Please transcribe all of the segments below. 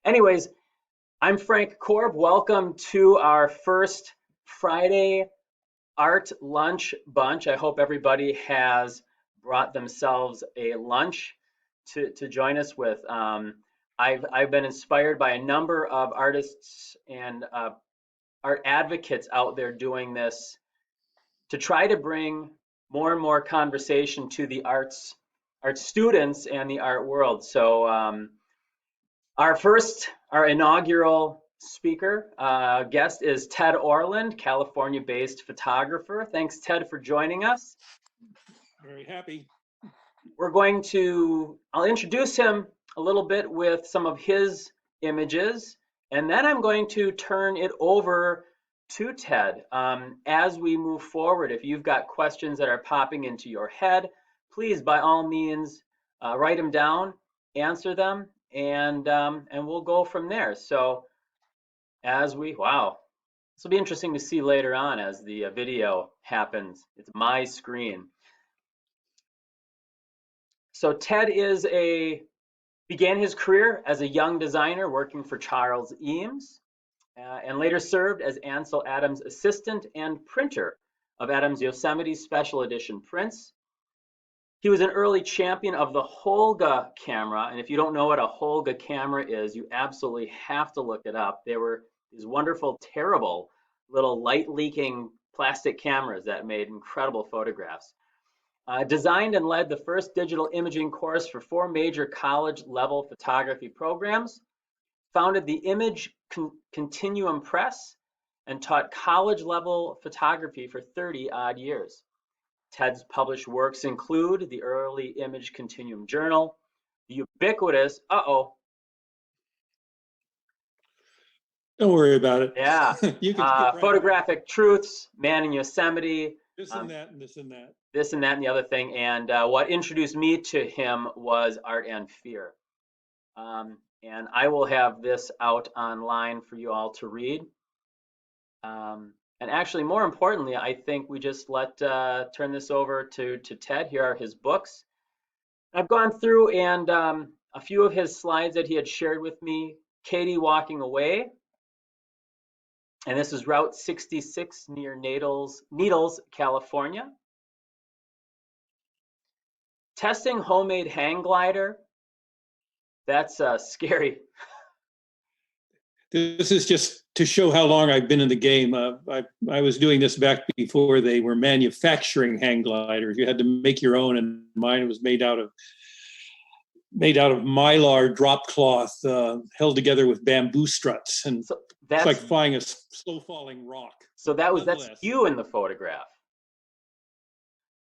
Anyways, I'm Frank Korb. Welcome to our first Friday art lunch bunch. I hope everybody has brought themselves a lunch to join us with. I've been inspired by a number of artists and art advocates out there doing this to try to bring more and more conversation to the art students and the art world. So our inaugural speaker guest is Ted Orland, California-based photographer. Thanks, Ted, for joining us. Very happy. I'll introduce him a little bit with some of his images, and then I'm going to turn it over to Ted. As we move forward, if you've got questions that are popping into your head, please, by all means, write them down, answer them, and we'll go from there. So wow, this will be interesting to see later on as the video happens. It's my screen. So Ted began his career as a young designer working for Charles Eames, and later served as Ansel Adams' assistant and printer of Adams' Yosemite Special Edition prints. He was an early champion of the Holga camera, and if you don't know what a Holga camera is, you absolutely have to look it up. They were these wonderful, terrible little light-leaking plastic cameras that made incredible photographs. Designed and led the first digital imaging course for 4 major college-level photography programs, founded the Image Continuum Press, and taught college-level photography for 30-odd years. Ted's published works include the early Image Continuum Journal, the ubiquitous, Don't worry about it. yeah, You can skip right Photographic Truths, Man in Yosemite, this and that and this and that. this and that and the other thing. And what introduced me to him was Art and Fear. And I will have this out online for you all to read. And actually, more importantly, I think we just turn this over to Ted. Here are his books. I've gone through and a few of his slides that he had shared with me. Katie Walking Away. And this is Route 66 near Needles, California. Testing Homemade Hang Glider. That's scary. This is just to show how long I've been in the game. I was doing this back before they were manufacturing hang gliders. You had to make your own, and mine was made out of mylar drop cloth held together with bamboo struts, and So it's like flying a slow falling rock. So that's you in the photograph.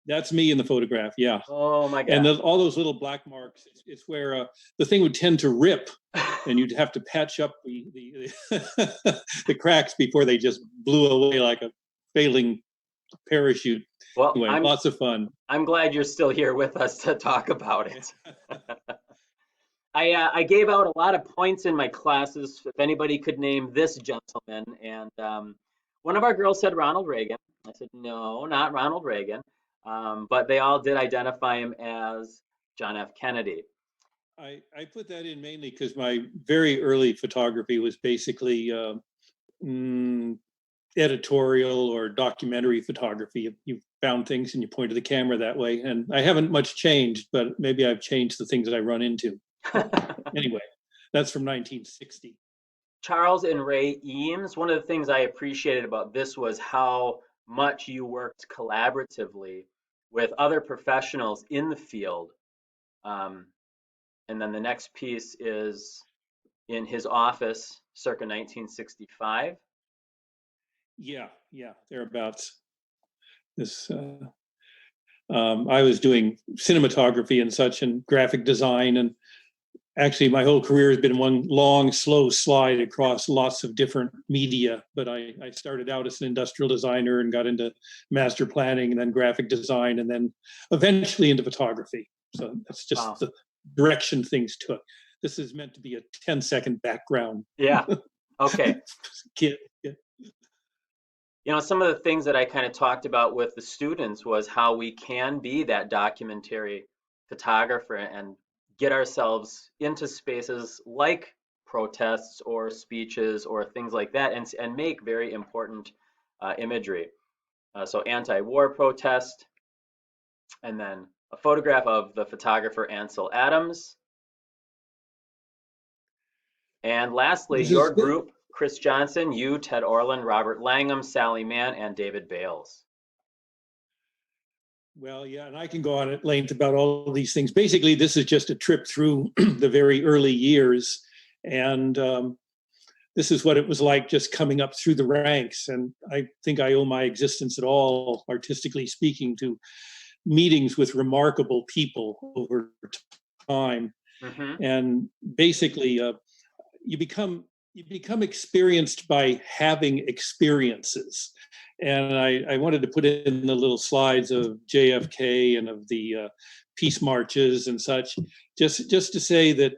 That's me in the photograph, yeah. Oh my God. And all those little black marks, it's where the thing would tend to rip, and you'd have to patch up the the cracks before they just blew away like a failing parachute. Well, anyway, lots of fun. I'm glad you're still here with us to talk about it. I gave out a lot of points in my classes if anybody could name this gentleman, and one of our girls said Ronald Reagan. I said, no, not Ronald Reagan. But they all did identify him as John F. Kennedy. I put that in mainly because my very early photography was basically editorial or documentary photography. You found things and you pointed the camera that way. And I haven't much changed, but maybe I've changed the things that I run into. Anyway, that's from 1960. Charles and Ray Eames, one of the things I appreciated about this was how much you worked collaboratively with other professionals in the field. And then the next piece is in his office circa 1965. Yeah, thereabouts. This I was doing cinematography and such, and graphic design, and actually my whole career has been one long, slow slide across lots of different media. But I started out as an industrial designer and got into master planning and then graphic design and then eventually into photography. So that's just the direction things took. This is meant to be a 10-second background. Yeah. Okay. Yeah. You know, some of the things that I kind of talked about with the students was how we can be that documentary photographer and get ourselves into spaces like protests or speeches or things like that, and make very important imagery. So anti-war protest, and then a photograph of the photographer Ansel Adams. And lastly, This your is group, Chris Johnson, you, Ted Orland, Robert Langham, Sally Mann, and David Bales. Well, yeah, and I can go on at length about all of these things. Basically, this is just a trip through the very early years. And this is what it was like just coming up through the ranks. And I think I owe my existence at all, artistically speaking, to meetings with remarkable people over time. Mm-hmm. And basically, you become experienced by having experiences. And I wanted to put in the little slides of JFK and of the peace marches and such, just to say that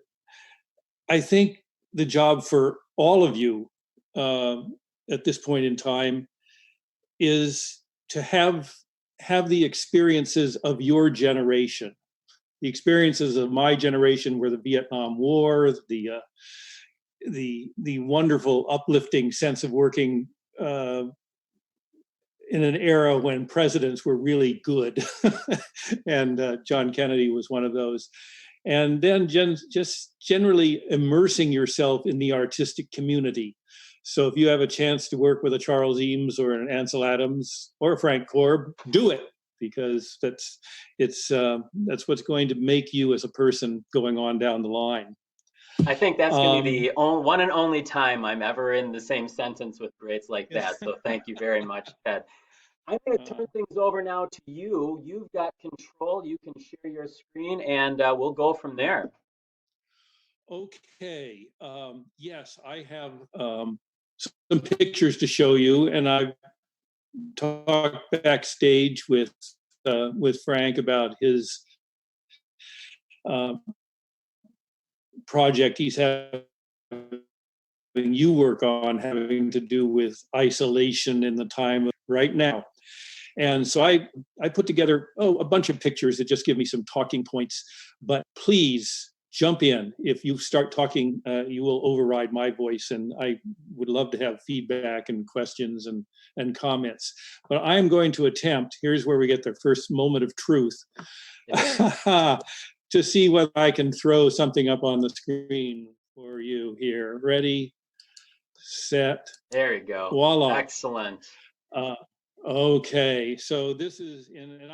I think the job for all of you at this point in time is to have the experiences of your generation. The experiences of my generation were the Vietnam War, the wonderful, uplifting sense of working in an era when presidents were really good, and John Kennedy was one of those. And then just generally immersing yourself in the artistic community. So if you have a chance to work with a Charles Eames or an Ansel Adams or a Frank Korb, do it, because that's what's going to make you as a person going on down the line. I think that's going to be the one and only time I'm ever in the same sentence with greats like that. So thank you very much, Ted. I'm going to turn things over now to you. You've got control. You can share your screen, and we'll go from there. Okay. Yes, I have some pictures to show you, and I've talked backstage with Frank about his project he's having you work on, having to do with isolation in the time of right now. And so I put together a bunch of pictures that just give me some talking points, but please jump in. If you start talking, you will override my voice, and I would love to have feedback and questions and comments. But I am going to attempt, here's where we get the first moment of truth, to see whether I can throw something up on the screen for you here. Ready, set. There you go. Voila. Excellent. Okay, so this is, and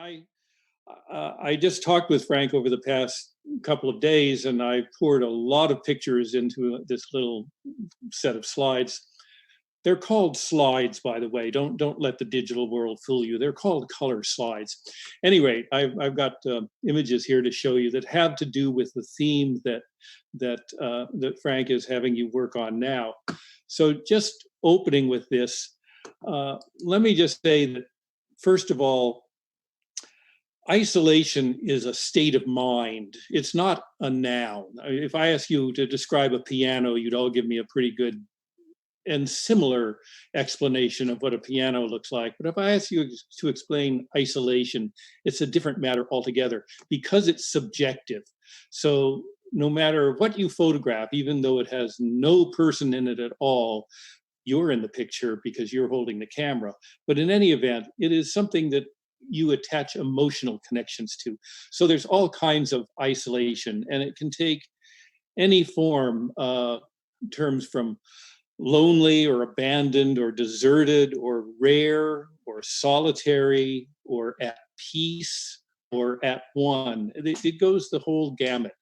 I just talked with Frank over the past couple of days, and I poured a lot of pictures into this little set of slides. They're called slides, by the way. Don't let the digital world fool you. They're called color slides. Anyway, I've got images here to show you that have to do with the theme that Frank is having you work on now. So just opening with this, let me just say that, first of all, isolation is a state of mind. It's not a noun. If I ask you to describe a piano, you'd all give me a pretty good and similar explanation of what a piano looks like. But if I ask you to explain isolation, it's a different matter altogether, because it's subjective. So no matter what you photograph, even though it has no person in it at all, you're in the picture because you're holding the camera. But in any event, it is something that you attach emotional connections to. So there's all kinds of isolation, and it can take any form, terms from lonely or abandoned or deserted or rare or solitary or at peace or at one. It goes the whole gamut.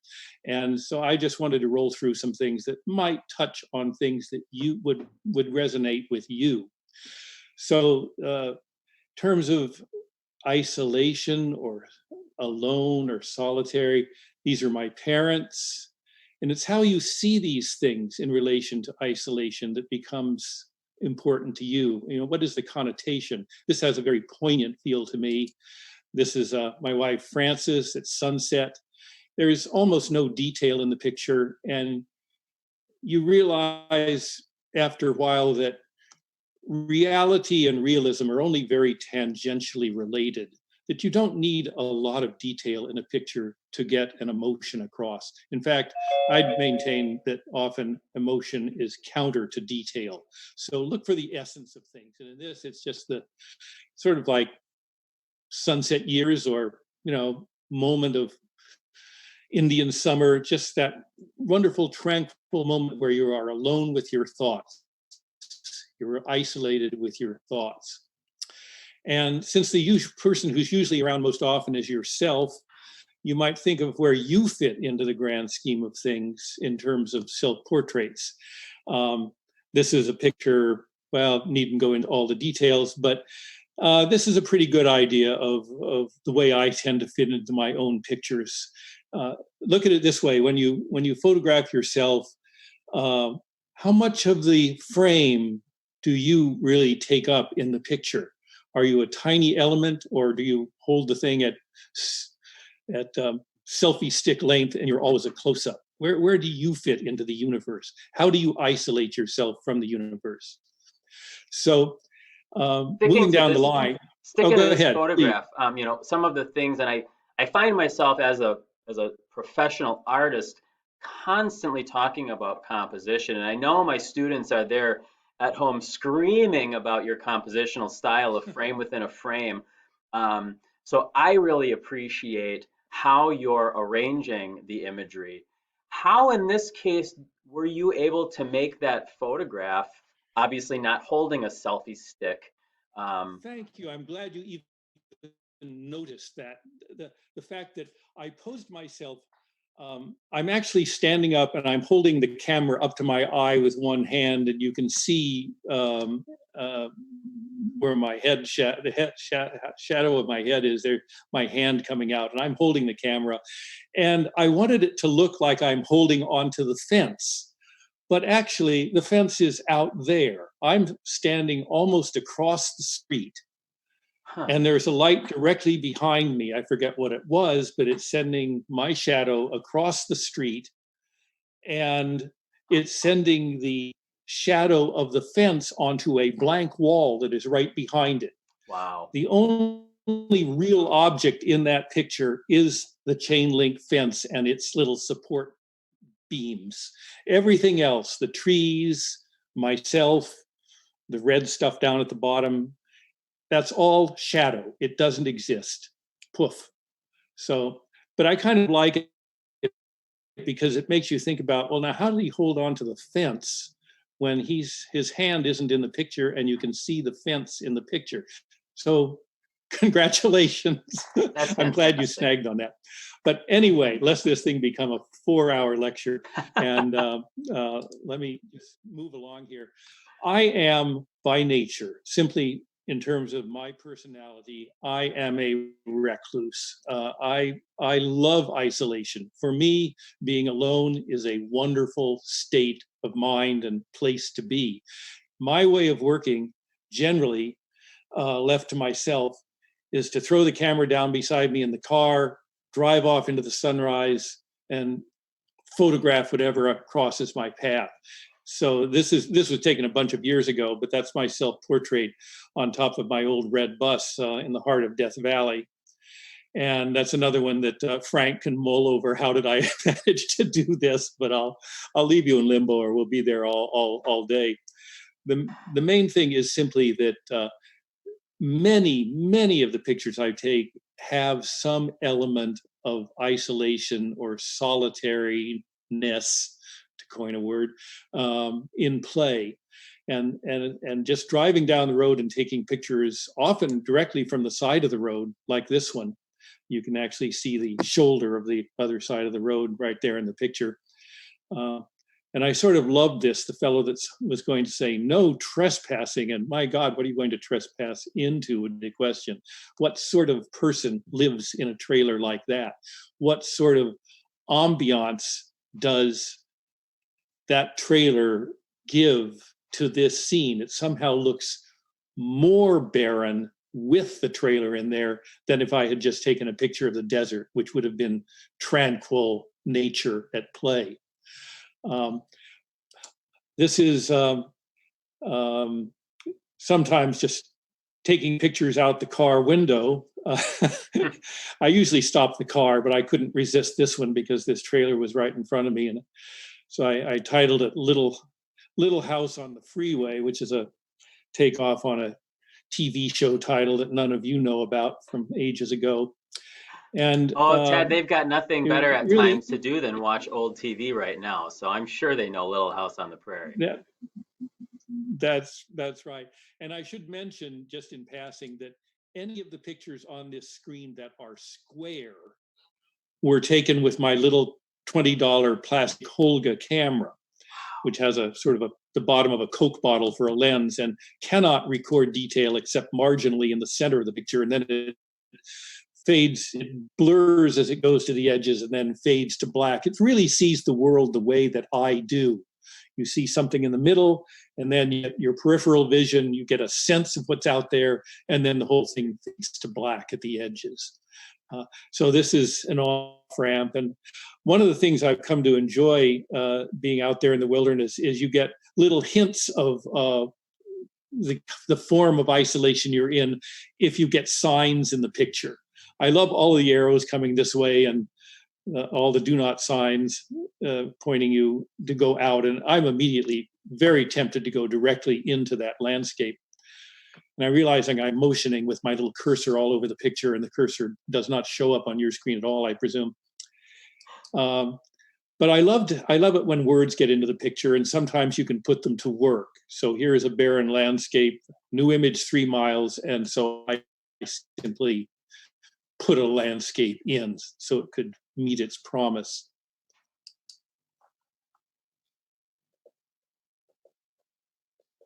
And so I just wanted to roll through some things that might touch on things that you would resonate with you. So terms of isolation or alone or solitary, these are my parents. And it's how you see these things in relation to isolation that becomes important to you. You know, what is the connotation? This has a very poignant feel to me. This is my wife, Frances, at sunset. There is almost no detail in the picture. And you realize after a while that reality and realism are only very tangentially related. that you don't need a lot of detail in a picture to get an emotion across. In fact, I'd maintain that often emotion is counter to detail. So look for the essence of things. And in this, it's just the sort of like sunset years, or, moment of Indian summer, just that wonderful, tranquil moment where you are alone with your thoughts. You're isolated with your thoughts. And since the person who's usually around most often is yourself, you might think of where you fit into the grand scheme of things in terms of self-portraits. This is a picture, well, needn't go into all the details, but this is a pretty good idea of the way I tend to fit into my own pictures. Look at it this way: when you photograph yourself, how much of the frame do you really take up in the picture? Are you a tiny element, or do you hold the thing at selfie stick length and you're always a close-up? Where do you fit into the universe? How do you isolate yourself from the universe? So moving down the line. Sticking to go this ahead. photograph, some of the things, and I find myself as a professional artist constantly talking about composition, and I know my students are there at home screaming about your compositional style of frame within a frame. So I really appreciate how you're arranging the imagery. How, in this case, were you able to make that photograph, obviously not holding a selfie stick? Thank you. I'm glad you even noticed that. The fact that I posed myself, I'm actually standing up and I'm holding the camera up to my eye with one hand, and you can see where my head, shadow of my head is there, my hand coming out, and I'm holding the camera. And I wanted it to look like I'm holding onto the fence. But actually, the fence is out there. I'm standing almost across the street. Huh. And there's a light directly behind me. I forget what it was, but it's sending my shadow across the street. And it's sending the shadow of the fence onto a blank wall that is right behind it. Wow. The only real object in that picture is the chain link fence and its little support beams. Everything else, the trees, myself, the red stuff down at the bottom, that's all shadow. It doesn't exist. Poof. So, but I kind of like it because it makes you think about, well, now how did he hold on to the fence when his hand isn't in the picture and you can see the fence in the picture? So congratulations. I'm glad you snagged on that. But anyway, lest this thing become a 4-hour lecture, and let me just move along here. I am by nature, simply in terms of my personality, I am a recluse. I love isolation. For me, being alone is a wonderful state of mind and place to be. My way of working, generally, left to myself, is to throw the camera down beside me in the car, drive off into the sunrise, and photograph whatever crosses my path. So this was taken a bunch of years ago, but that's my self-portrait on top of my old red bus in the heart of Death Valley. And that's another one that Frank can mull over. How did I manage to do this? But I'll leave you in limbo, or we'll be there all day. The main thing is simply that many of the pictures I take have some element of isolation or solitariness, to coin a word, in play. And just driving down the road and taking pictures, often directly from the side of the road, like this one, you can actually see the shoulder of the other side of the road right there in the picture. And I sort of loved this, the fellow that was going to say no trespassing. And my God, what are you going to trespass into, would be the question. What sort of person lives in a trailer like that? What sort of ambiance does that trailer give to this scene? It somehow looks more barren with the trailer in there than if I had just taken a picture of the desert, which would have been tranquil nature at play. This is sometimes just taking pictures out the car window Uh, I usually stop the car, but I couldn't resist this one because this trailer was right in front of me. And so I titled it Little House on the Freeway, which is a takeoff on a TV show title that none of you know about from ages ago. And Oh, Ted, they've got nothing it better at really, times to do than watch old TV right now. So I'm sure they know Little House on the Prairie. that, that's right. And I should mention just in passing that any of the pictures on this screen that are square were taken with my little $20 plastic Holga camera, which has a sort of the bottom of a Coke bottle for a lens and cannot record detail except marginally in the center of the picture. And then it fades, it blurs as it goes to the edges and then fades to black. It really sees the world the way that I do. You see something in the middle, and then your peripheral vision, you get a sense of what's out there, and then the whole thing fades to black at the edges. So this is an off-ramp. And one of the things I've come to enjoy being out there in the wilderness is you get little hints of the form of isolation you're in if you get signs in the picture. I love all the arrows coming this way and all the do not signs pointing you to go out. And I'm immediately very tempted to go directly into that landscape. And I realizing I'm motioning with my little cursor all over the picture, and the cursor does not show up on your screen at all, I presume. But I love it when words get into the picture, and sometimes you can put them to work. So here is a barren landscape, new image 3 miles, and so I simply put a landscape in so it could meet its promise.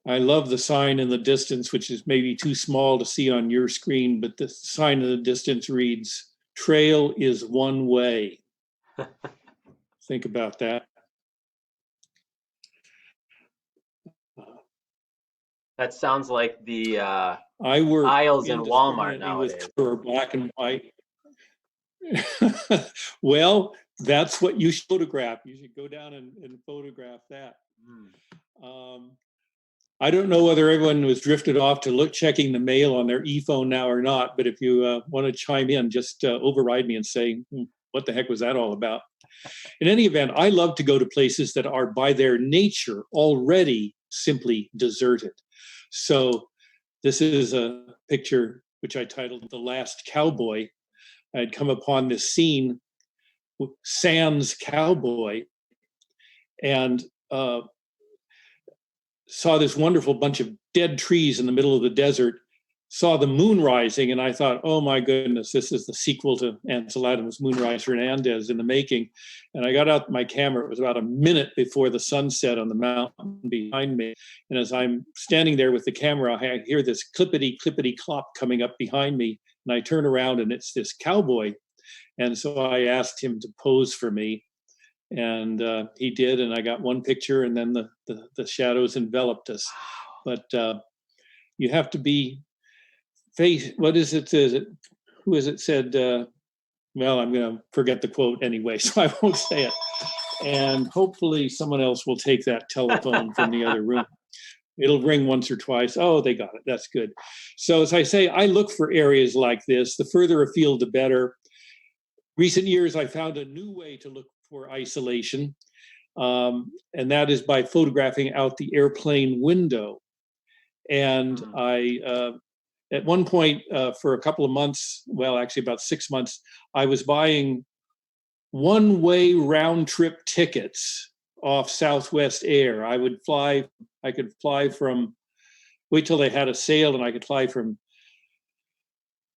I love the sign in the distance, which is maybe too small to see on your screen, but the sign in the distance reads, "Trail is one way." Think about that. That sounds like the I work aisles in Walmart nowadays. with color, black and white. Well, that's what you should photograph. You should go down and photograph that. I don't know whether everyone was drifted off to checking the mail on their e-phone now or not, but if you want to chime in, just override me and say, what the heck was that all about? In any event, I love to go to places that are by their nature already simply deserted. So this is a picture which I titled The Last Cowboy. I had come upon this scene, sans cowboy, and saw this wonderful bunch of dead trees in the middle of the desert, saw the moon rising, and I thought, oh my goodness, this is the sequel to Ansel Adams' Moonrise Hernandez in the making. And I got out my camera. It was about a minute before the sun set on the mountain behind me. And as I'm standing there with the camera, I hear this clippity, clippity clop coming up behind me. And I turn around and it's this cowboy. And so I asked him to pose for me. And he did, and I got one picture, and then the shadows enveloped us. But you have to be what is it? Who is it said? Well, I'm going to forget the quote anyway, so I won't say it. And hopefully someone else will take that telephone from the other room. It'll ring once or twice. Oh, they got it. That's good. So as I say, I look for areas like this. The further afield, the better. Recent years, I found a new way to look for isolation, and that is by photographing out the airplane window. And I, at one point, for a couple of months, well, actually about 6 months, I was buying one-way round-trip tickets off Southwest Air. I could fly from, wait till they had a sale, and I could fly from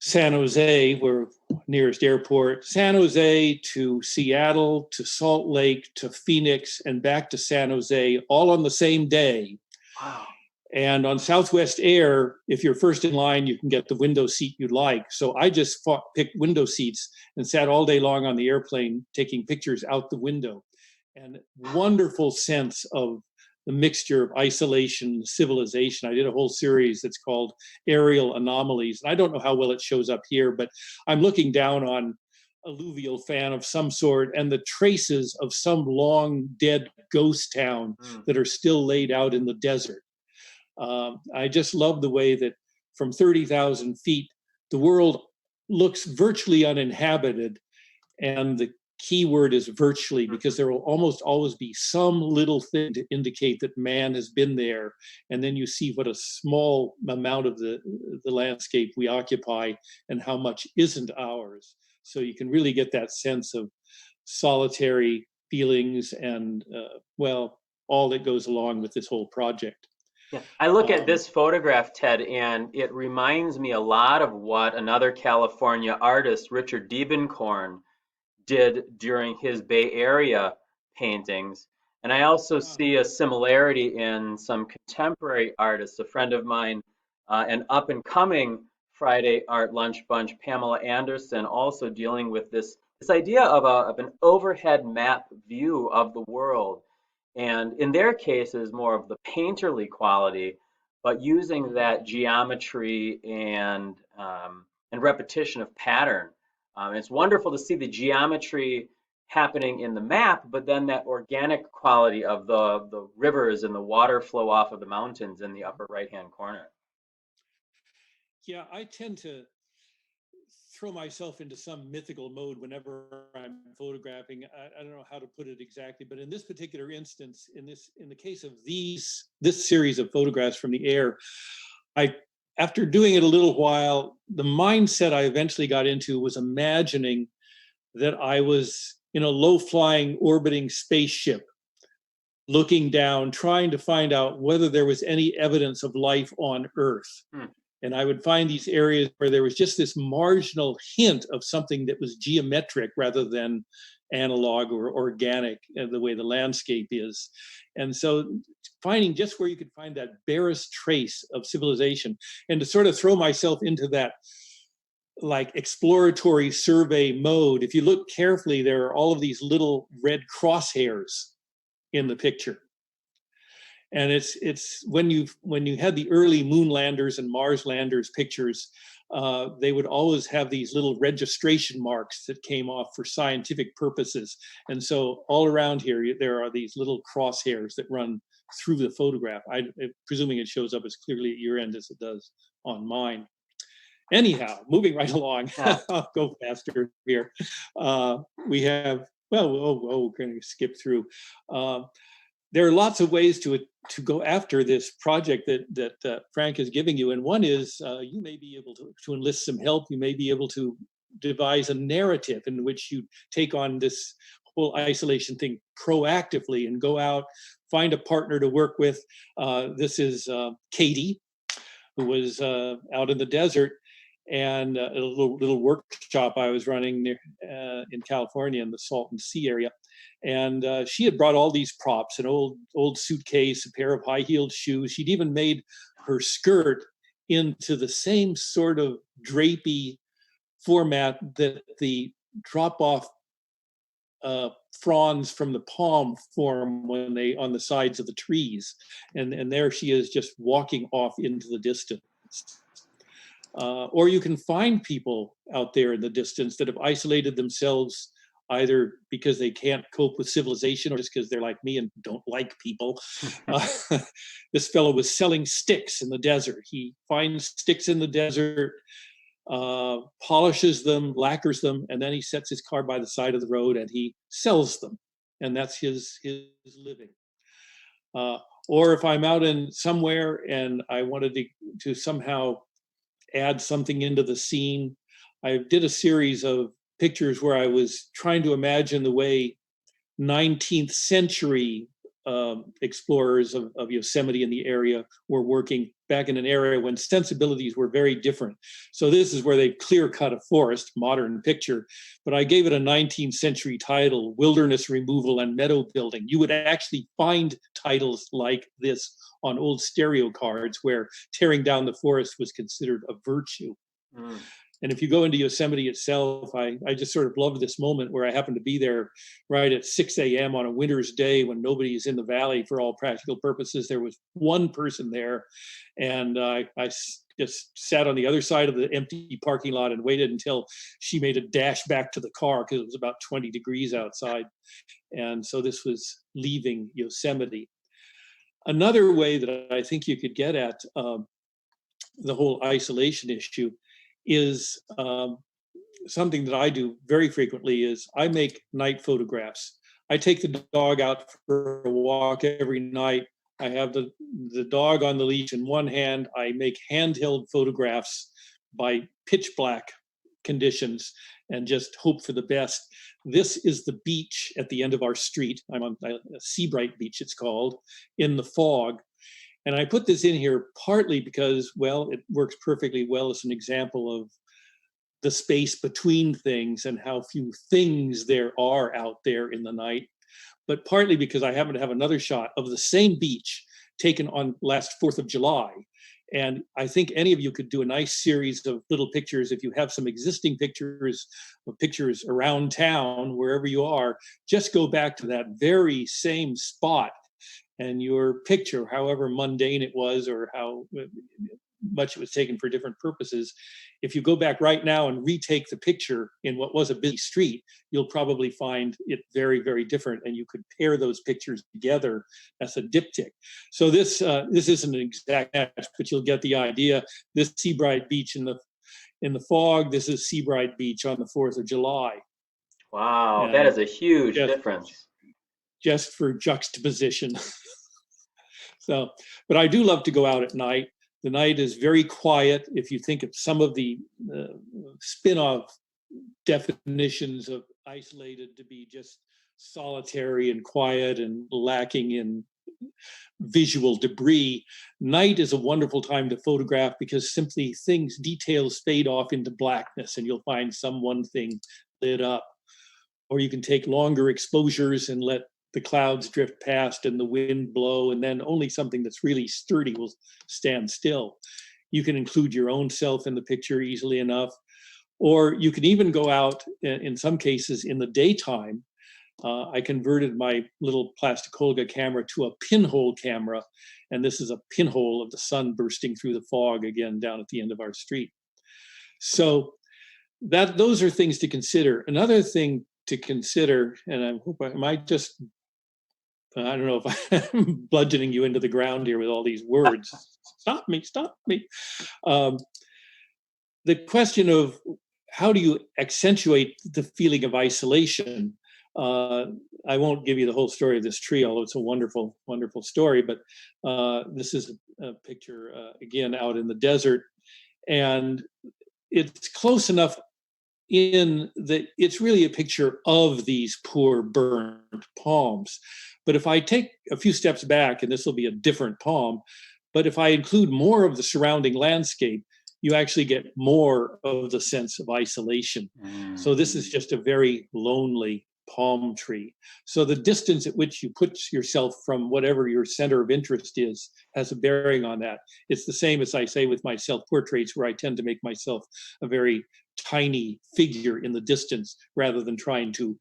San Jose, where nearest airport, San Jose to Seattle, to Salt Lake, to Phoenix, and back to San Jose, all on the same day. Wow. And on Southwest Air, if you're first in line, you can get the window seat you like. So I just picked window seats and sat all day long on the airplane taking pictures out the window. And wonderful sense of the mixture of isolation, civilization. I did a whole series that's called Aerial Anomalies. I don't know how well it shows up here, but I'm looking down on alluvial fan of some sort and the traces of some long dead ghost town that are still laid out in the desert. I just love the way that from 30,000 feet, the world looks virtually uninhabited. And the key word is virtually, because there will almost always be some little thing to indicate that man has been there. And then you see what a small amount of the landscape we occupy and how much isn't ours. So you can really get that sense of solitary feelings and, well, all that goes along with this whole project. Yeah, I look at Um, this photograph, Ted, and it reminds me a lot of what another California artist, Richard Diebenkorn, did during his Bay Area paintings. And I also see a similarity in some contemporary artists. A friend of mine, an up and coming Friday Art Lunch Bunch, Pamela Anderson, also dealing with this idea of an overhead map view of the world. And in their case is more of the painterly quality, but using that geometry and repetition of pattern. It's wonderful to see the geometry happening in the map, but then that organic quality of the rivers and the water flow off of the mountains in the upper right-hand corner. yeah, I tend to throw myself into some mythical mode whenever I'm photographing. I don't know how to put it exactly, but in this particular instance, in the case of this series of photographs from the air, I after doing it a little while, the mindset I eventually got into was imagining that I was in a low-flying orbiting spaceship looking down, trying to find out whether there was any evidence of life on Earth. Hmm. And I would find these areas where there was just this marginal hint of something that was geometric rather than analog or organic, the way the landscape is. And so finding just where you could find that barest trace of civilization, and to sort of throw myself into that like exploratory survey mode. If you look carefully, there are all of these little red crosshairs in the picture. And it's when you had the early moon landers and Mars landers pictures, they would always have these little registration marks that came off for scientific purposes. And so all around here, there are these little crosshairs that run through the photograph. Presuming it shows up as clearly at your end as it does on mine. Anyhow, moving right along, Yeah. I'll go faster here. We have, well, we're going to skip through. There are lots of ways to go after this project that Frank is giving you, and one is you may be able to enlist some help. You may be able to devise a narrative in which you take on this whole isolation thing proactively and go out, find a partner to work with. This is Katie, who was out in the desert, and a little workshop I was running near, in California in the Salton Sea area. And she had brought all these props, an old suitcase, a pair of high-heeled shoes. She'd even made her skirt into the same sort of drapey format that the drop-off fronds from the palm form when they on the sides of the trees. And there she is just walking off into the distance. Or you can find people out there in the distance that have isolated themselves either because they can't cope with civilization or just because they're like me and don't like people. This fellow was selling sticks in the desert. He finds sticks in the desert, polishes them, lacquers them, and then he sets his car by the side of the road and he sells them. And that's his living. Or if I'm out in somewhere and I wanted to somehow add something into the scene, I did a series of pictures where I was trying to imagine the way 19th century explorers of Yosemite in the area were working back in an area when sensibilities were very different. So this is where they clear cut a forest, modern picture, but I gave it a 19th century title, Wilderness Removal and Meadow Building. You would actually find titles like this on old stereo cards where tearing down the forest was considered a virtue. Mm. And if you go into Yosemite itself, I just sort of love this moment where I happen to be there right at 6 a.m. on a winter's day when nobody's in the valley for all practical purposes. There was one person there, and I just sat on the other side of the empty parking lot and waited until she made a dash back to the car because it was about 20 degrees outside. And so this was leaving Yosemite. Another way that I think you could get at the whole isolation issue is something that I do very frequently is I make night photographs. I take the dog out for a walk every night. I have the dog on the leash in one hand. I make handheld photographs by pitch black conditions and just hope for the best. This is the beach at the end of our street. I'm on a Seabright Beach, it's called, in the fog. And I put this in here partly because, well, it works perfectly well as an example of the space between things and how few things there are out there in the night, but partly because I happen to have another shot of the same beach taken on last 4th of July. And I think any of you could do a nice series of little pictures if you have some existing pictures of pictures around town, wherever you are, just go back to that very same spot and your picture, however mundane it was or how much it was taken for different purposes. If you go back right now and retake the picture in what was a busy street, you'll probably find it very, very different, and you could pair those pictures together as a diptych. So this isn't an exact match, but you'll get the idea. This Seabright Beach in the fog. This is Seabright Beach on the 4th of July. Wow, And that is a huge difference. Just for juxtaposition. So, but I do love to go out at night. The night is very quiet. If you think of some of the spin-off definitions of isolated to be just solitary and quiet and lacking in visual debris, night is a wonderful time to photograph because simply details fade off into blackness and you'll find some one thing lit up. Or you can take longer exposures and let the clouds drift past and the wind blow, and then only something that's really sturdy will stand still. You can include your own self in the picture easily enough, or you can even go out, in some cases, in the daytime. I converted my little plastic Holga camera to a pinhole camera, and this is a pinhole of the sun bursting through the fog again down at the end of our street. So those are things to consider. Another thing to consider, and I don't know if I'm bludgeoning you into the ground here with all these words. Stop me. The question of how do you accentuate the feeling of isolation? I won't give you the whole story of this tree, although it's a wonderful, wonderful story. But this is a picture, again, out in the desert. And it's close enough in that it's really a picture of these poor burned palms. But if I take a few steps back, and this will be a different palm, but if I include more of the surrounding landscape, you actually get more of the sense of isolation. So this is just a very lonely palm tree. So the distance at which you put yourself from whatever your center of interest is has a bearing on that. It's the same as I say with my self-portraits, where I tend to make myself a very tiny figure in the distance rather than trying to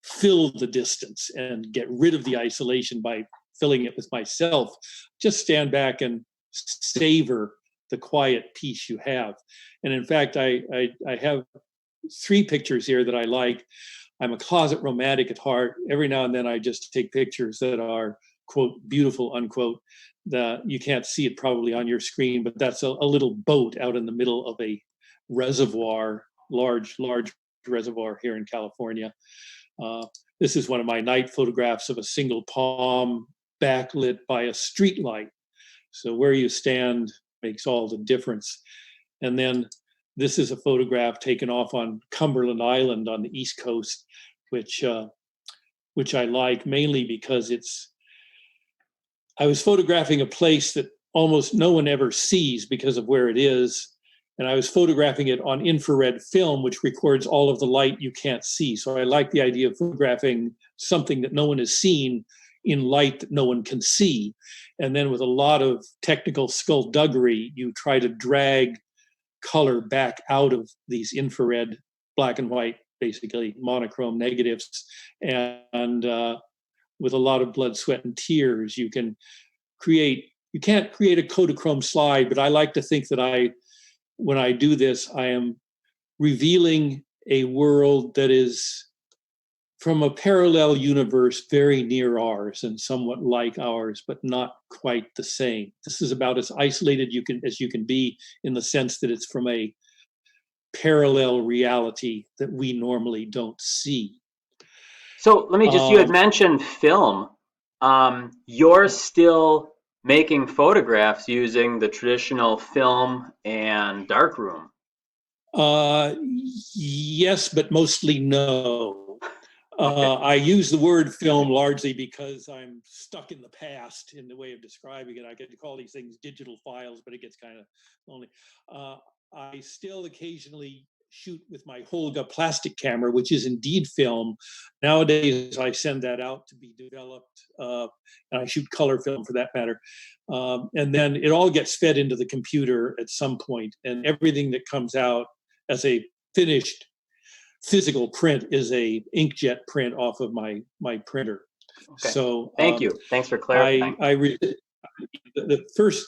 fill the distance and get rid of the isolation by filling it with myself. Just stand back and savor the quiet peace you have. And in fact, I have 3 pictures here that I like. I'm a closet romantic at heart. Every now and then I just take pictures that are, quote, beautiful, unquote. You can't see it probably on your screen, but that's a little boat out in the middle of a reservoir, large reservoir here in California. This is one of my night photographs of a single palm backlit by a street light. So where you stand makes all the difference. And then this is a photograph taken off on Cumberland Island on the East Coast, which I like mainly because I was photographing a place that almost no one ever sees because of where it is. And I was photographing it on infrared film, which records all of the light you can't see. So I like the idea of photographing something that no one has seen in light that no one can see. And then with a lot of technical skullduggery, you try to drag color back out of these infrared black and white, basically monochrome negatives. And with a lot of blood, sweat, and tears, you can't create a Kodachrome slide, but I like to think that when I do this, I am revealing a world that is from a parallel universe very near ours and somewhat like ours, but not quite the same. This is about as isolated as you can be, in the sense that it's from a parallel reality that we normally don't see. So let me just, you had Um, mentioned film. You're still making photographs using the traditional film and darkroom. yes, but mostly no. Okay. I use the word film largely because I'm stuck in the past in the way of describing it. I get to call these things digital files, but it gets kind of lonely. Uh, I still occasionally shoot with my Holga plastic camera, which is indeed film. Nowadays, I send that out to be developed, and I shoot color film for that matter. And then it all gets fed into the computer at some point, and everything that comes out as a finished physical print is a inkjet print off of my printer. Okay. So Thank you. Thanks for I clarifying. the first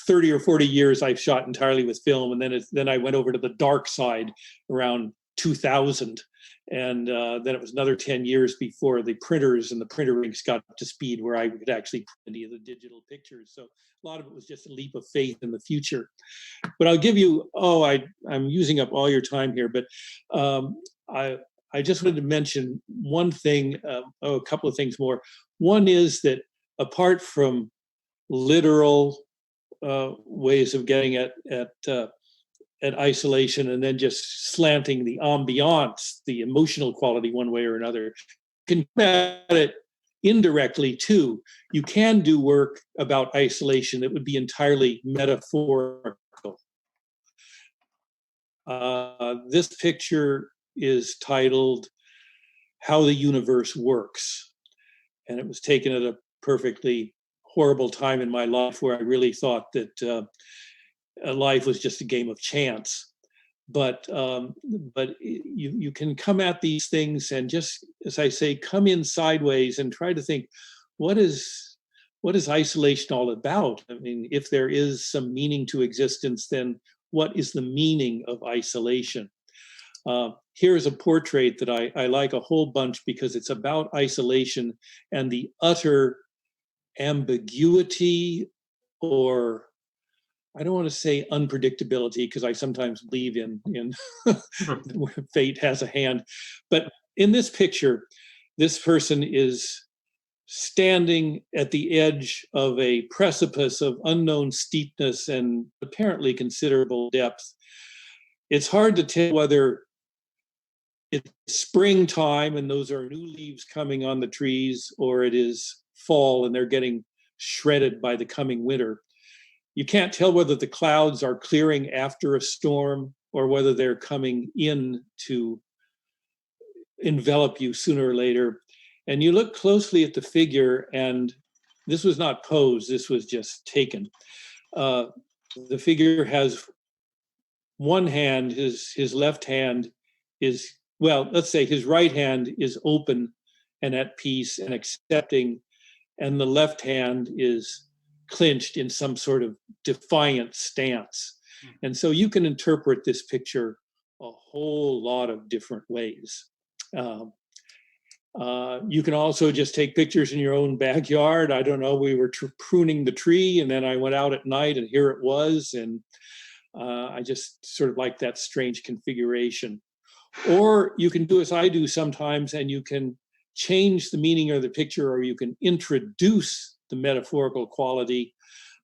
30 or 40 years I've shot entirely with film, and then I went over to the dark side around 2000, and then it was another 10 years before the printers and the printer inks got up to speed where I could actually print any of the digital pictures. So a lot of it was just a leap of faith in the future. But I'll give you, I'm using up all your time here, but um, I, I just wanted to mention one thing, a couple of things more. One is that apart from literal ways of getting at isolation and then just slanting the ambiance, the emotional quality one way or another, you can come at it indirectly too. You can do work about isolation that would be entirely metaphorical. This picture is titled How the Universe Works. And it was taken at a perfectly horrible time in my life where I really thought that life was just a game of chance. But you can come at these things and just, as I say, come in sideways and try to think, what is isolation all about? I mean, if there is some meaning to existence, then what is the meaning of isolation? Here's a portrait that I like a whole bunch because it's about isolation and the utter ambiguity, or I don't want to say unpredictability because I sometimes believe in fate has a hand. But in this picture, this person is standing at the edge of a precipice of unknown steepness and apparently considerable depth. It's hard to tell whether it's springtime and those are new leaves coming on the trees, or it is fall and they're getting shredded by the coming winter. You can't tell whether the clouds are clearing after a storm or whether they're coming in to envelop you sooner or later. And you look closely at the figure, and this was not posed, this was just taken. Uh, the figure has one hand, his left hand is, well, let's say his right hand is open and at peace and accepting, and the left hand is clinched in some sort of defiant stance. And so you can interpret this picture a whole lot of different ways. Um, you can also just take pictures in your own backyard. I don't know, we were pruning the tree, and then I went out at night and here it was. And I just sort of like that strange configuration. Or you can do as I do sometimes, and you can change the meaning of the picture, or you can introduce the metaphorical quality,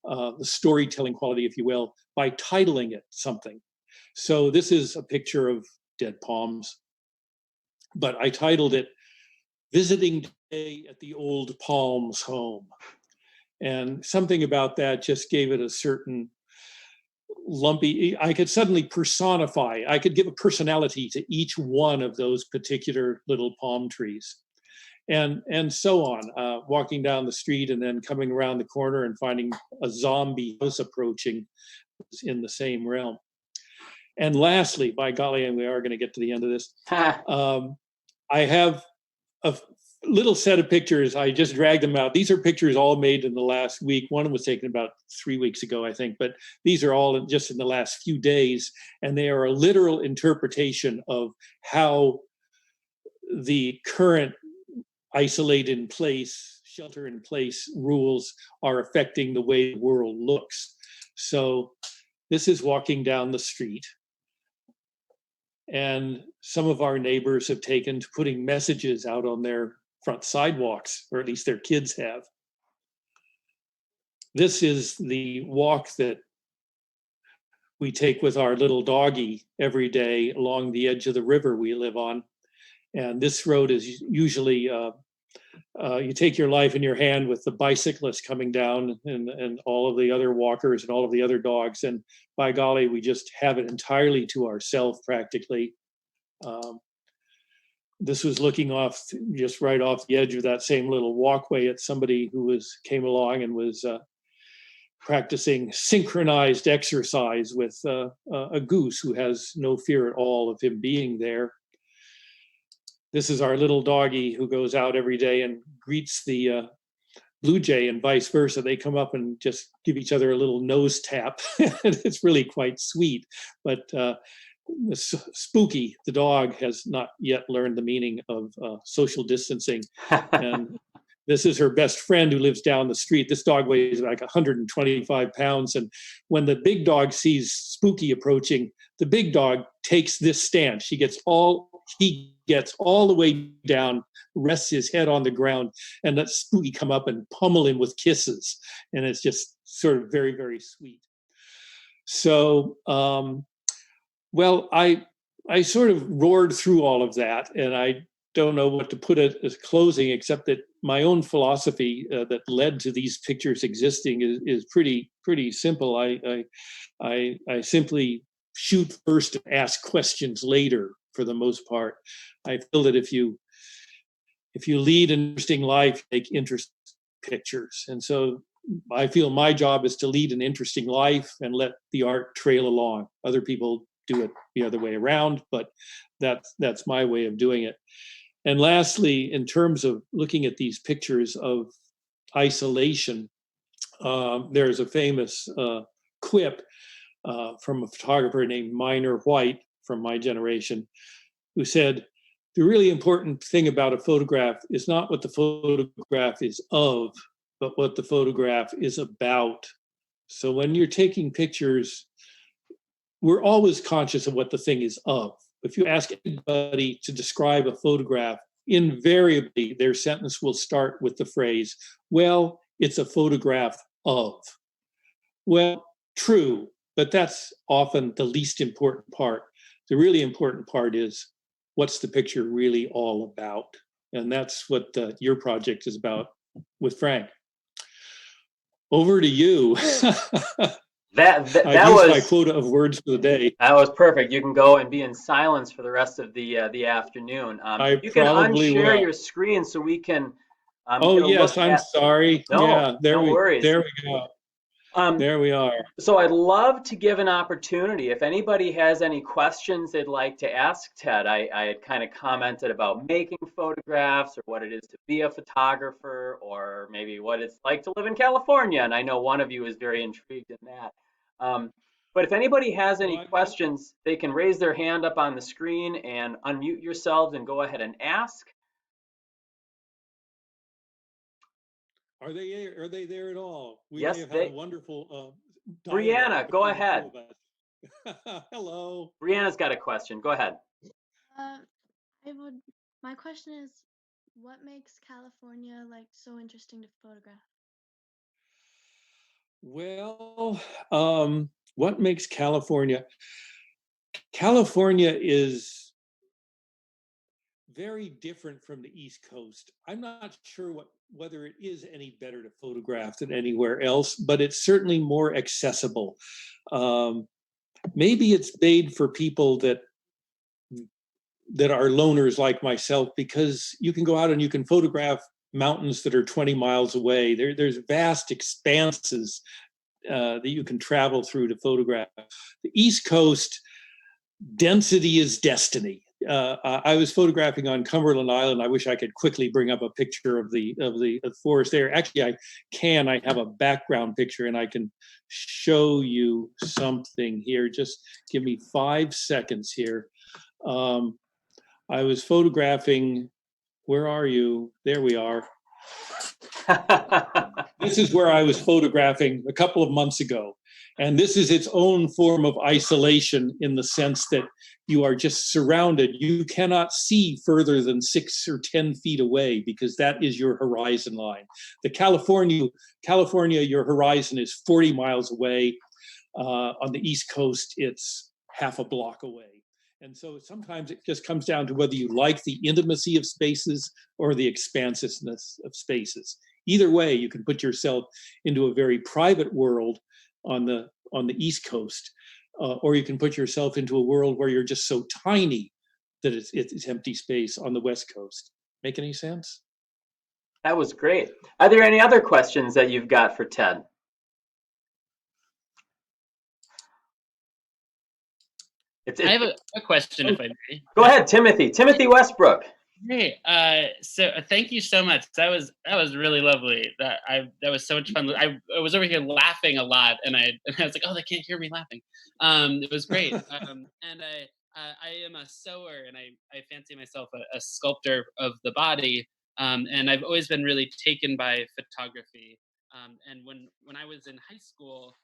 the storytelling quality, if you will, by titling it something. So this is a picture of dead palms, but I titled it Visiting Day at the Old Palms Home. And something about that just gave it a certain lumpy, I could suddenly personify, I could give a personality to each one of those particular little palm trees. And so on, walking down the street and then coming around the corner and finding a zombie house approaching in the same realm. And lastly, by golly, and we are going to get to the end of this, I have a little set of pictures. I just dragged them out. These are pictures all made in the last week. One was taken about 3 weeks ago, I think, but these are all just in the last few days. And they are a literal interpretation of how the current isolate in place, shelter in place rules are affecting the way the world looks. So this is walking down the street. And some of our neighbors have taken to putting messages out on their front sidewalks, or at least their kids have. This is the walk that we take with our little doggie every day along the edge of the river we live on. And this road is usually, you take your life in your hand with the bicyclist coming down and all of the other walkers and all of the other dogs. And by golly, we just have it entirely to ourselves practically. This was looking off, just right off the edge of that same little walkway at somebody who came along and was practicing synchronized exercise with a goose who has no fear at all of him being there. This is our little doggie who goes out every day and greets the blue jay and vice versa. They come up and just give each other a little nose tap. It's really quite sweet. But Spooky, the dog, has not yet learned the meaning of social distancing. And this is her best friend who lives down the street. This dog weighs like 125 pounds. And when the big dog sees Spooky approaching, the big dog takes this stance. He gets all the way down, rests his head on the ground, and lets Spooky come up and pummel him with kisses. And it's just sort of very, very sweet. So, well, I sort of roared through all of that, and I don't know what to put it as closing, except that my own philosophy that led to these pictures existing is pretty simple. I simply shoot first and ask questions later, for the most part. I feel that if you lead an interesting life, make interesting pictures. And so I feel my job is to lead an interesting life and let the art trail along. Other people do it the other way around, but that's my way of doing it. And lastly, in terms of looking at these pictures of isolation, there's a famous quip from a photographer named Minor White from my generation, who said, the really important thing about a photograph is not what the photograph is of, but what the photograph is about. So when you're taking pictures, we're always conscious of what the thing is of. If you ask anybody to describe a photograph, invariably their sentence will start with the phrase, well, it's a photograph of. Well, true, but that's often the least important part. The really important part is, what's the picture really all about? And that's what your project is about with Frank. Over to you. That I used was my quota of words for the day. That was perfect. You can go and be in silence for the rest of the afternoon. I You can probably unshare will. your screen so we can Oh get a yes, look I'm at. sorry. No, Yeah, there no we worries. go. Um, There we are. so I'd love to give an opportunity. If anybody has any questions they'd like to ask Ted, I had kind of commented about making photographs or what it is to be a photographer or maybe what it's like to live in California. And I know one of you is very intrigued in that. But if anybody has any questions, they can raise their hand up on the screen and unmute yourselves and go ahead and ask. Are they there at all? We Yes, may have had a wonderful Brianna, go ahead. Hello. Brianna's got a question. Go ahead. My question is, what makes California so interesting to photograph? Well, what makes California? California is very different from the East Coast. I'm not sure whether it is any better to photograph than anywhere else, but it's certainly more accessible. Maybe it's made for people that are loners like myself, because you can go out and you can photograph mountains that are 20 miles away. There's vast expanses that you can travel through to photograph. The East Coast, density is destiny. I was photographing on Cumberland Island. I wish I could quickly bring up a picture of the forest there. Actually, I have a background picture and I can show you something here. Just give me 5 seconds here. I was photographing, where are you? There we are. This is where I was photographing a couple of months ago. And this is its own form of isolation in the sense that you are just surrounded. You cannot see further than 6 or 10 feet away because that is your horizon line. The California, your horizon is 40 miles away. On the East Coast, it's half a block away. And so sometimes it just comes down to whether you like the intimacy of spaces or the expansiveness of spaces. Either way, you can put yourself into a very private world on the East Coast, or you can put yourself into a world where you're just so tiny that it's empty space on the West Coast. Make any sense? That was great. Are there any other questions that you've got for Ted? I have a question, if I may. Go ahead, Timothy. Timothy Westbrook. Hey, so thank you so much. That was really lovely. That was so much fun. I was over here laughing a lot, and I was like, oh, they can't hear me laughing. It was great. And I am a sewer, and I fancy myself a sculptor of the body. And I've always been really taken by photography. And when I was in high school,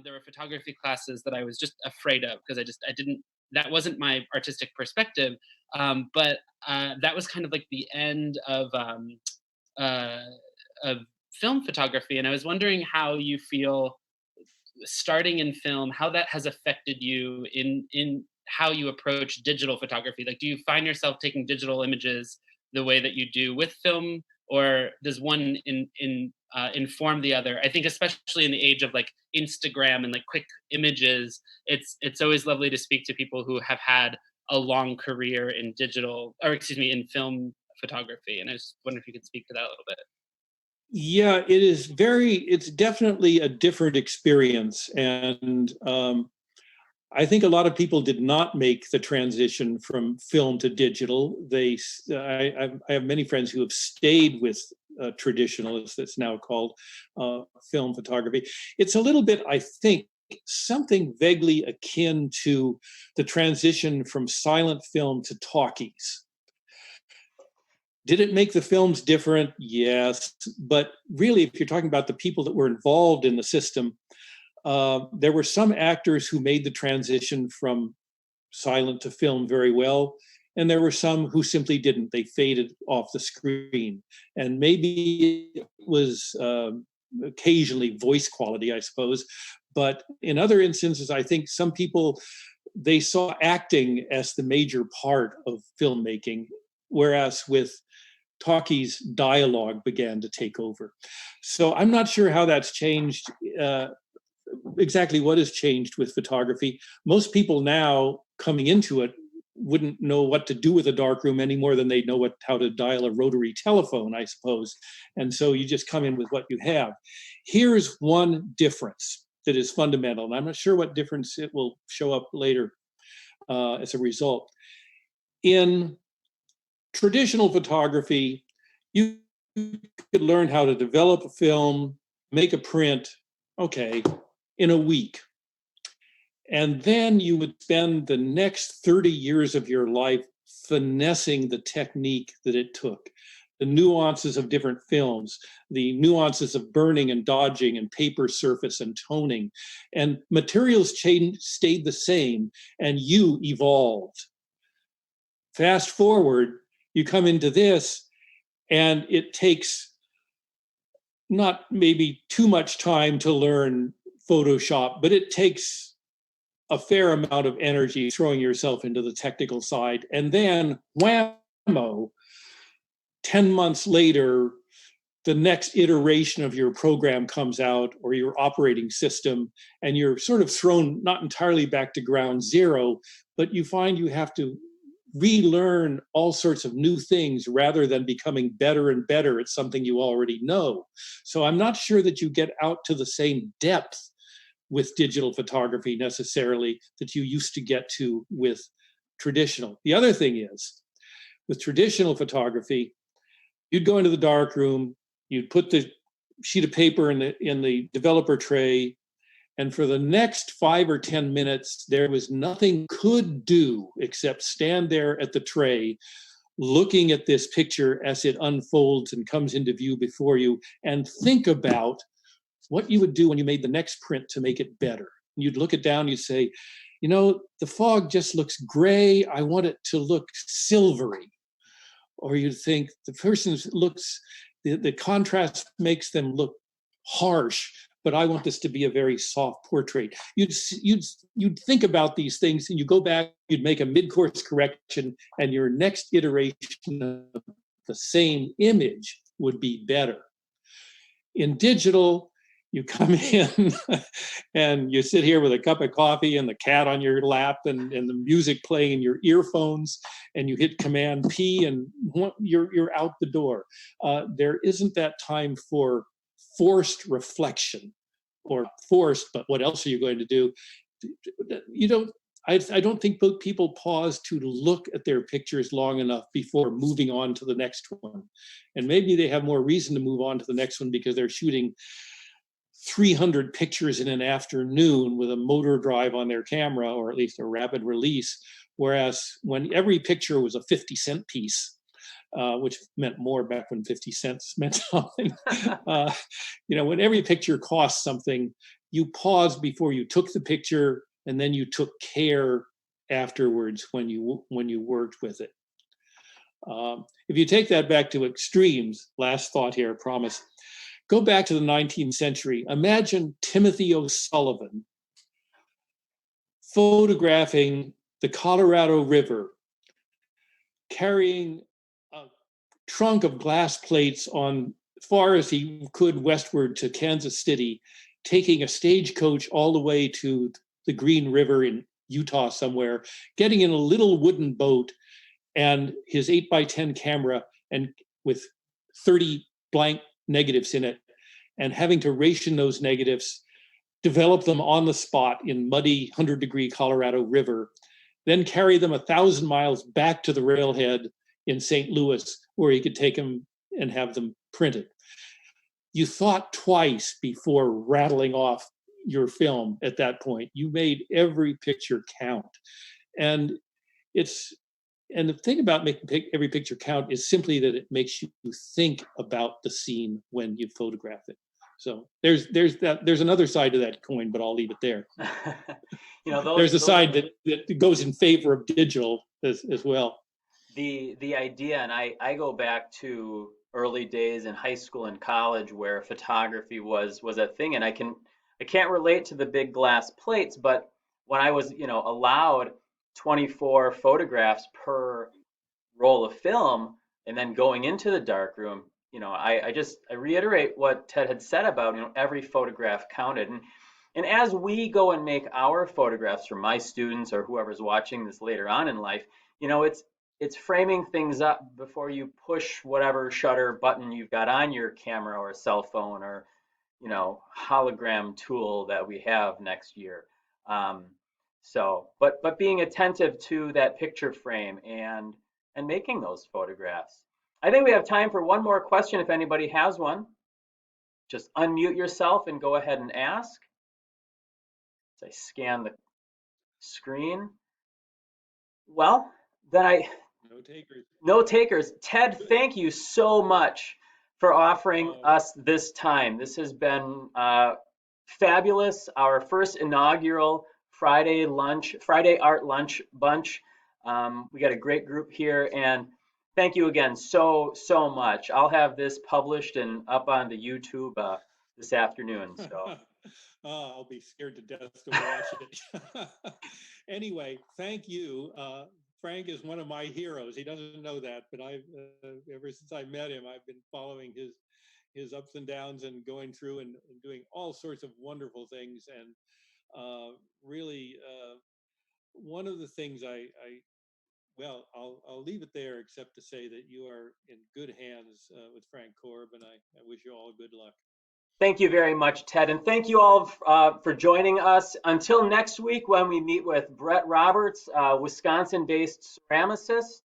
there were photography classes that I was just afraid of because I didn't. That wasn't my artistic perspective. But that was kind of like the end uh, of film photography, and I was wondering how you feel starting in film, how that has affected you in how you approach digital photography. Like, do you find yourself taking digital images the way that you do with film, or does one inform the other? I think especially in the age of like Instagram and like quick images, it's always lovely to speak to people who have had a long career in in film photography. And I just wonder if you could speak to that a little bit. Yeah, it's definitely a different experience. And I think a lot of people did not make the transition from film to digital. I have many friends who have stayed with traditional, as it's now called, film photography. It's a little bit, I think, something vaguely akin to the transition from silent film to talkies. Did it make the films different? Yes. But really, if you're talking about the people that were involved in the system, there were some actors who made the transition from silent to film very well, and there were some who simply didn't. They faded off the screen. And maybe it was occasionally voice quality, I suppose. But in other instances, I think some people, they saw acting as the major part of filmmaking, whereas with talkies, dialogue began to take over. So I'm not sure how that's changed, exactly what has changed with photography. Most people now coming into it wouldn't know what to do with a darkroom any more than they know how to dial a rotary telephone, I suppose. And so you just come in with what you have. Here's one difference that is fundamental, and I'm not sure what difference it will show up later as a result. In traditional photography, you could learn how to develop a film, make a print, okay, in a week. And then you would spend the next 30 years of your life finessing the technique that it took, the nuances of different films, the nuances of burning and dodging and paper surface and toning. And materials stayed the same, and you evolved. Fast forward, you come into this, and it takes not maybe too much time to learn Photoshop, but it takes a fair amount of energy throwing yourself into the technical side. And then, whammo, 10 months later, the next iteration of your program comes out, or your operating system, and you're sort of thrown not entirely back to ground zero, but you find you have to relearn all sorts of new things rather than becoming better and better at something you already know. So I'm not sure that you get out to the same depth with digital photography necessarily that you used to get to with traditional. The other thing is, with traditional photography, you'd go into the darkroom, you'd put the sheet of paper in the developer tray, and for the next 5 or 10 minutes, there was nothing could do except stand there at the tray, looking at this picture as it unfolds and comes into view before you, and think about what you would do when you made the next print to make it better. You'd look it down, you'd say, you know, the fog just looks gray. I want it to look silvery. Or you'd think the person looks, the contrast makes them look harsh, but I want this to be a very soft portrait. You'd think about these things, and you go back, you'd make a mid-course correction, and your next iteration of the same image would be better. In digital, you come in and you sit here with a cup of coffee and the cat on your lap and the music playing in your earphones, and you hit Command P and you're out the door. There isn't that time for forced reflection, or forced, but what else are you going to do? You don't. I don't think people pause to look at their pictures long enough before moving on to the next one. And maybe they have more reason to move on to the next one because they're shooting 300 pictures in an afternoon with a motor drive on their camera, or at least a rapid release. Whereas when every picture was a 50-cent piece, which meant more back when 50 cents meant something, when every picture cost something, you paused before you took the picture, and then you took care afterwards when you worked with it. If you take that back to extremes, last thought here, I promise. Go back to the 19th century. Imagine Timothy O'Sullivan photographing the Colorado River, carrying a trunk of glass plates on far as he could westward to Kansas City, taking a stagecoach all the way to the Green River in Utah somewhere, getting in a little wooden boat and his 8x10 camera, and with 30 blank negatives in it, and having to ration those negatives, develop them on the spot in muddy 100-degree Colorado River, then carry them 1,000 miles back to the railhead in St. Louis, where he could take them and have them printed. You thought twice before rattling off your film at that point. You made every picture count. And the thing about making every picture count is simply that it makes you think about the scene when you photograph it. So there's another side to that coin, but I'll leave it there. There's a side that goes in favor of digital as well. The idea, and I go back to early days in high school and college where photography was a thing, and I can't relate to the big glass plates, but when I was allowed 24 photographs per roll of film, and then going into the darkroom, I reiterate what Ted had said about every photograph counted, and as we go and make our photographs for my students or whoever's watching this later on in life, it's framing things up before you push whatever shutter button you've got on your camera or cell phone or hologram tool that we have next year. But being attentive to that picture frame and making those photographs. I think we have time for one more question if anybody has one. Just unmute yourself and go ahead and ask. As I scan the screen. Well, then No takers. Ted, thank you so much for offering us this time. This has been fabulous. Our first inaugural Friday Art Lunch Bunch. We got a great group here, and thank you again so much. I'll have this published and up on the YouTube this afternoon. So. I'll be scared to death to watch it. Anyway, thank you. Frank is one of my heroes. He doesn't know that, but I've ever since I met him, I've been following his ups and downs and going through and doing all sorts of wonderful things. And really, one of the things I'll leave it there, except to say that you are in good hands with Frank Korb, and I wish you all good luck. Thank you very much, Ted. And thank you all for joining us. Until next week when we meet with Brett Roberts, Wisconsin-based ceramicist.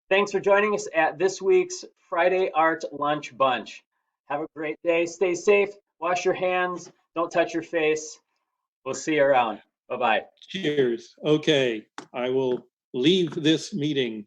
Thanks for joining us at this week's Friday Art Lunch Bunch. Have a great day. Stay safe. Wash your hands. Don't touch your face. We'll see you around. Bye-bye. Cheers. Okay. I will leave this meeting.